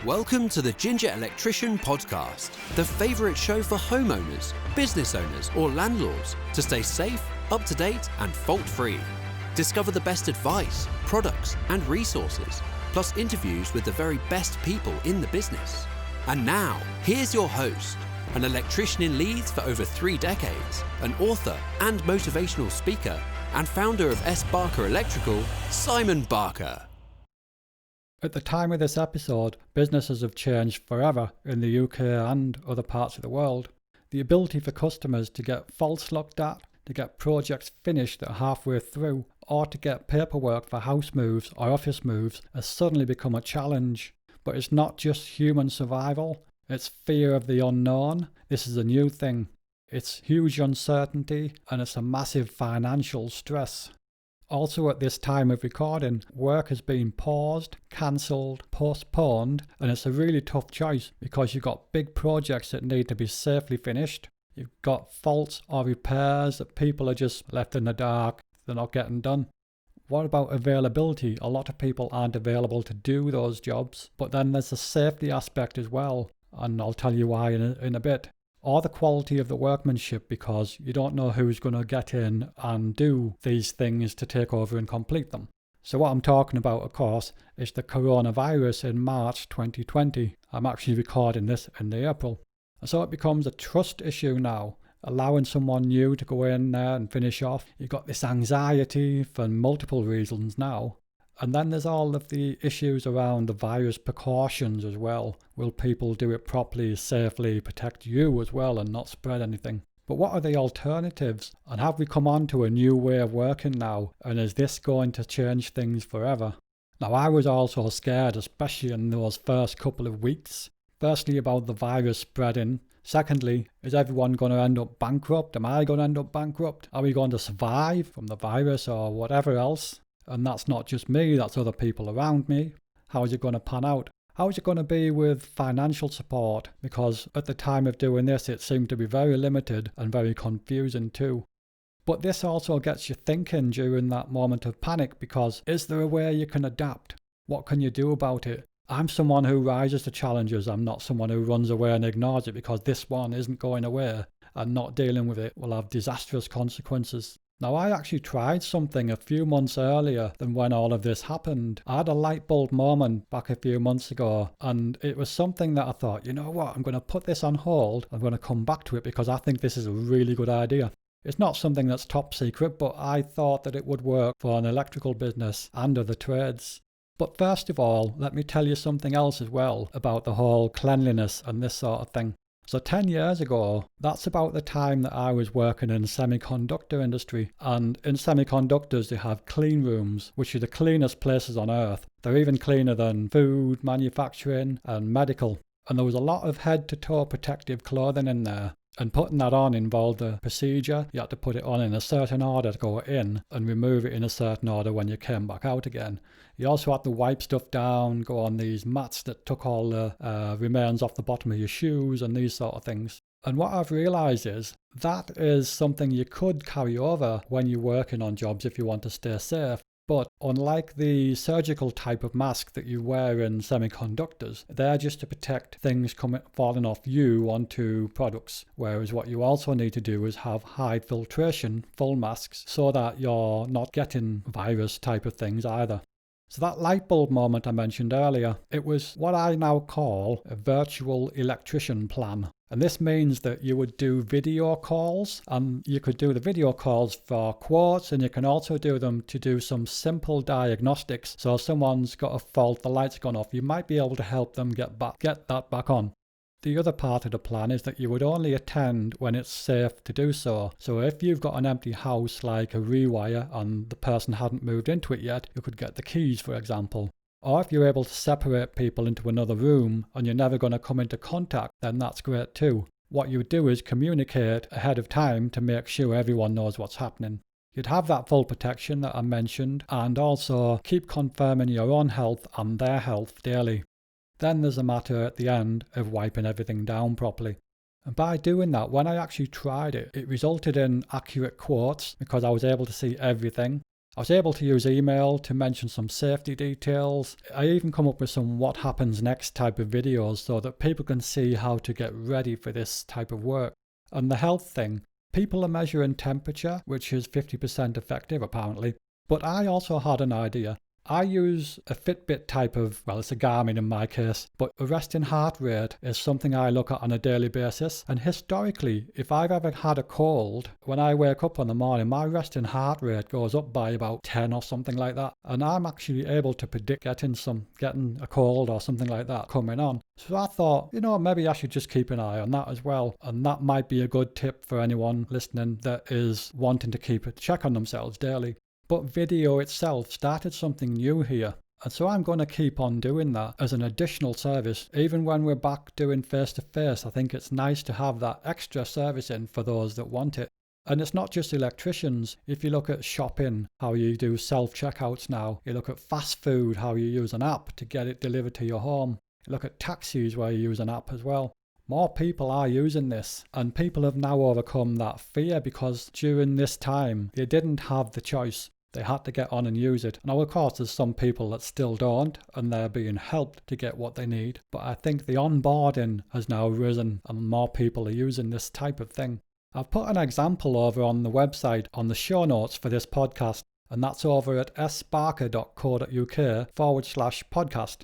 Welcome to the Ginger Electrician podcast, the favourite show for homeowners, business owners or landlords to stay safe, up to date and fault-free. Discover the best advice, products and resources, plus interviews with the very best people in the business. And now, here's your host, an electrician in Leeds for over 3 decades, an author and motivational speaker, and founder of S. Barker Electrical, Simon Barker. At the time of this episode, businesses have changed forever in the UK and other parts of the world. The ability for customers to get faults looked at, to get projects finished that are halfway through, or to get paperwork for house moves or office moves has suddenly become a challenge. But it's not just human survival, it's fear of the unknown. This is a new thing. It's huge uncertainty and it's a massive financial stress. Also at this time of recording, work has been paused, cancelled, postponed, and it's a really tough choice because you've got big projects that need to be safely finished. You've got faults or repairs that people are just left in the dark, they're not getting done. What about availability? A lot of people aren't available to do those jobs, but then there's the safety aspect as well, and I'll tell you why in a bit. Or the quality of the workmanship, because you don't know who's going to get in and do these things to take over and complete them. So what I'm talking about, of course, is the coronavirus in March 2020. I'm actually recording this in April. And so it becomes a trust issue now, allowing someone new to go in there and finish off. You've got this anxiety for multiple reasons now. And then there's all of the issues around the virus precautions as well. Will people do it properly, safely, protect you as well and not spread anything? But what are the alternatives? And have we come on to a new way of working now? And is this going to change things forever? Now I was also scared, especially in those first couple of weeks. Firstly, about the virus spreading. Secondly, is everyone going to end up bankrupt? Am I going to end up bankrupt? Are we going to survive from the virus or whatever else? And that's not just me, that's other people around me. How is it going to pan out? How is it going to be with financial support? Because at the time of doing this, it seemed to be very limited and very confusing too. But this also gets you thinking during that moment of panic, because is there a way you can adapt? What can you do about it? I'm someone who rises to challenges. I'm not someone who runs away and ignores it, because this one isn't going away, and not dealing with it will have disastrous consequences. Now, I actually tried something a few months earlier than when all of this happened. I had a light bulb moment back a few months ago, and it was something that I thought, you know what, I'm going to put this on hold. I'm going to come back to it because I think this is a really good idea. It's not something that's top secret, but I thought that it would work for an electrical business and other trades. But first of all, let me tell you something else as well about the whole cleanliness and this sort of thing. So 10 years ago, that's about the time that I was working in the semiconductor industry. And in semiconductors, they have clean rooms, which are the cleanest places on earth. They're even cleaner than food, manufacturing and medical. And there was a lot of head-to-toe protective clothing in there. And putting that on involved a procedure. You had to put it on in a certain order to go in and remove it in a certain order when you came back out again. You also had to wipe stuff down, go on these mats that took all the remains off the bottom of your shoes and these sort of things. And what I've realised is that is something you could carry over when you're working on jobs if you want to stay safe. But unlike the surgical type of mask that you wear in semiconductors, they're just to protect things falling off you onto products. Whereas what you also need to do is have high filtration, full masks, so that you're not getting virus type of things either. So that light bulb moment I mentioned earlier, it was what I now call a virtual electrician plan. And this means that you would do video calls, and you could do the video calls for quotes, and you can also do them to do some simple diagnostics. So if someone's got a fault, the light's gone off, you might be able to help them get that back on. The other part of the plan is that you would only attend when it's safe to do so. So if you've got an empty house like a rewire and the person hadn't moved into it yet, you could get the keys, for example. Or if you're able to separate people into another room and you're never going to come into contact, then that's great too. What you would do is communicate ahead of time to make sure everyone knows what's happening. You'd have that full protection that I mentioned, and also keep confirming your own health and their health daily. Then there's a matter at the end of wiping everything down properly. And by doing that, when I actually tried it, it resulted in accurate quotes because I was able to see everything. I was able to use email to mention some safety details. I even come up with some what happens next type of videos so that people can see how to get ready for this type of work. And the health thing, people are measuring temperature, which is 50% effective apparently. But I also had an idea. I use a Fitbit type of, well, it's a Garmin in my case, but a resting heart rate is something I look at on a daily basis. And historically, if I've ever had a cold, when I wake up in the morning, my resting heart rate goes up by about 10 or something like that. And I'm actually able to predict getting a cold or something like that coming on. So I thought, maybe I should just keep an eye on that as well. And that might be a good tip for anyone listening that is wanting to keep a check on themselves daily. But video itself started something new here. And so I'm going to keep on doing that as an additional service. Even when we're back doing face-to-face, I think it's nice to have that extra service in for those that want it. And it's not just electricians. If you look at shopping, how you do self-checkouts now. You look at fast food, how you use an app to get it delivered to your home. You look at taxis where you use an app as well. More people are using this, and people have now overcome that fear because during this time they didn't have the choice. They had to get on and use it. Now, of course, there's some people that still don't, and they're being helped to get what they need. But I think the onboarding has now risen, and more people are using this type of thing. I've put an example over on the website on the show notes for this podcast, and that's over at sbarker.co.uk/podcast.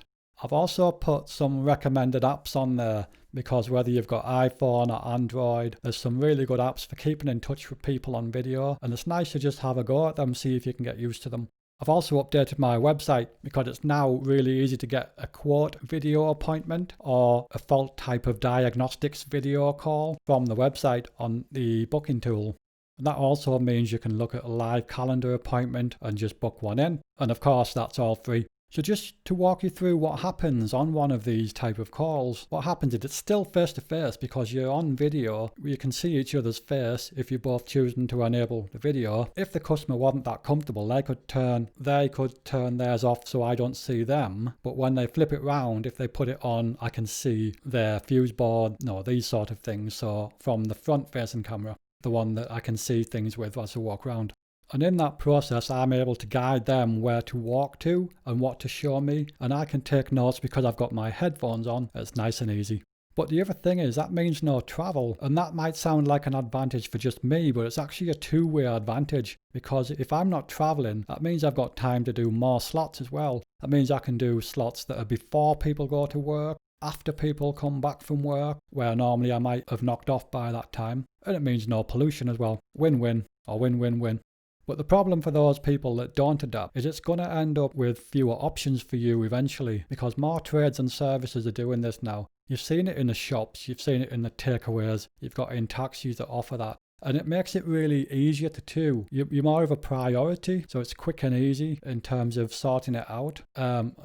I've also put some recommended apps on there because whether you've got iPhone or Android, there's some really good apps for keeping in touch with people on video, and it's nice to just have a go at them, see if you can get used to them. I've also updated my website because it's now really easy to get a quote video appointment or a fault type of diagnostics video call from the website on the booking tool. And that also means you can look at a live calendar appointment and just book one in. And of course, that's all free. So just to walk you through what happens on one of these type of calls, what happens is it's still face-to-face because you're on video. You can see each other's face if you're both choosing to enable the video. If the customer wasn't that comfortable, they could turn theirs off so I don't see them. But when they flip it round, if they put it on, I can see their fuse board, these sort of things. So from the front-facing camera, the one that I can see things with as I walk around. And in that process, I'm able to guide them where to walk to and what to show me. And I can take notes because I've got my headphones on. It's nice and easy. But the other thing is that means no travel. And that might sound like an advantage for just me, but it's actually a two-way advantage. Because if I'm not traveling, that means I've got time to do more slots as well. That means I can do slots that are before people go to work, after people come back from work, where normally I might have knocked off by that time. And it means no pollution as well. Win-win or win-win-win. But the problem for those people that don't adapt is it's going to end up with fewer options for you eventually because more trades and services are doing this now. You've seen it in the shops, you've seen it in the takeaways, you've got in taxis that offer that. And it makes it really easier to do. You're more of a priority, so it's quick and easy in terms of sorting it out.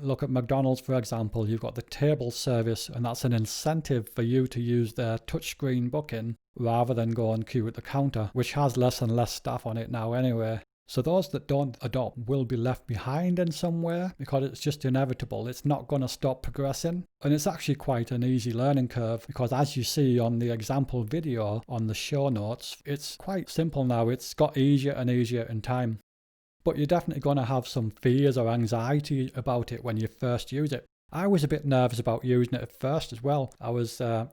Look at McDonald's, for example. You've got the table service, and that's an incentive for you to use their touchscreen booking rather than go and queue at the counter, which has less and less staff on it now anyway. So those that don't adopt will be left behind in some way because it's just inevitable. It's not going to stop progressing. And it's actually quite an easy learning curve because as you see on the example video on the show notes, it's quite simple now. It's got easier and easier in time. But you're definitely going to have some fears or anxiety about it when you first use it. I was a bit nervous about using it at first as well. I was, our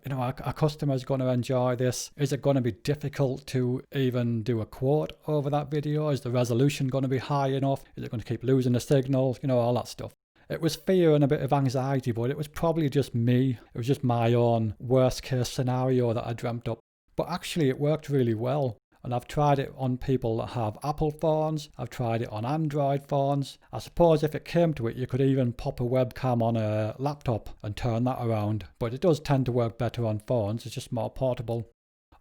customer's going to enjoy this. Is it going to be difficult to even do a quote over that video? Is the resolution going to be high enough? Is it going to keep losing the signal? All that stuff. It was fear and a bit of anxiety, but it was probably just me. It was just my own worst case scenario that I dreamt up. But actually it worked really well. And I've tried it on people that have Apple phones. I've tried it on Android phones. I suppose if it came to it, you could even pop a webcam on a laptop and turn that around. But it does tend to work better on phones. It's just more portable.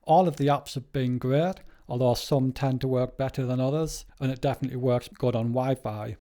All of the apps have been great, although some tend to work better than others. And it definitely works good on Wi-Fi.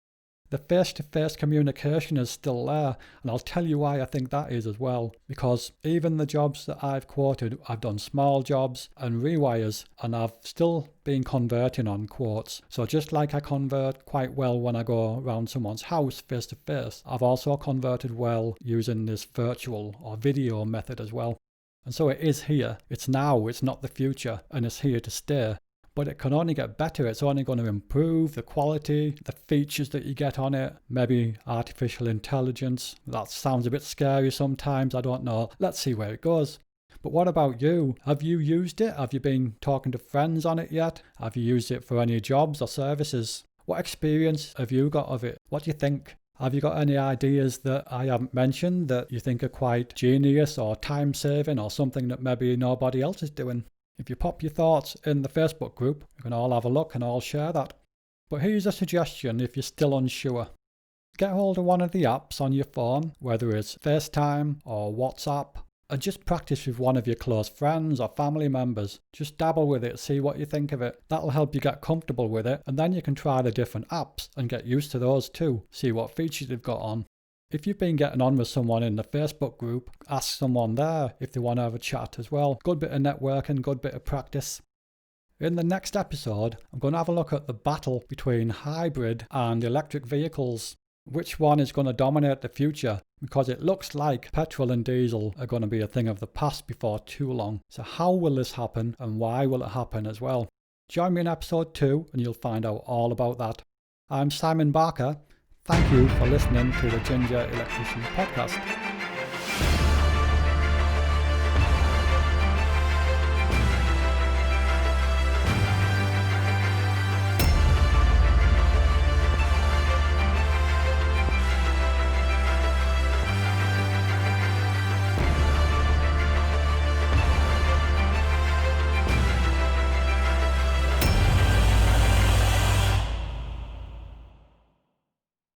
The face-to-face communication is still there, and I'll tell you why I think that is as well. Because even the jobs that I've quoted, I've done small jobs and rewires, and I've still been converting on quotes. So just like I convert quite well when I go around someone's house face-to-face, I've also converted well using this virtual or video method as well. And so it is here. It's now, it's not the future, and it's here to stay. but it can only get better. It's only going to improve the quality, the features that you get on it, maybe artificial intelligence. That sounds a bit scary sometimes, I don't know. Let's see where it goes. But what about you? Have you used it? Have you been talking to friends on it yet? Have you used it for any jobs or services? What experience have you got of it? What do you think? Have you got any ideas that I haven't mentioned that you think are quite genius or time-saving or something that maybe nobody else is doing? If you pop your thoughts in the Facebook group, we can all have a look and all share that. But here's a suggestion if you're still unsure. Get hold of one of the apps on your phone, whether it's FaceTime or WhatsApp, and just practice with one of your close friends or family members. Just dabble with it, see what you think of it. That'll help you get comfortable with it, and then you can try the different apps and get used to those too. See what features they've got on. If you've been getting on with someone in the Facebook group, ask someone there if they want to have a chat as well. Good bit of networking, good bit of practice. In the next episode, I'm going to have a look at the battle between hybrid and electric vehicles. Which one is going to dominate the future? Because it looks like petrol and diesel are going to be a thing of the past before too long. So how will this happen and why will it happen as well? Join me in episode 2 and you'll find out all about that. I'm Simon Barker. Thank you for listening to the Ginger Electrician podcast.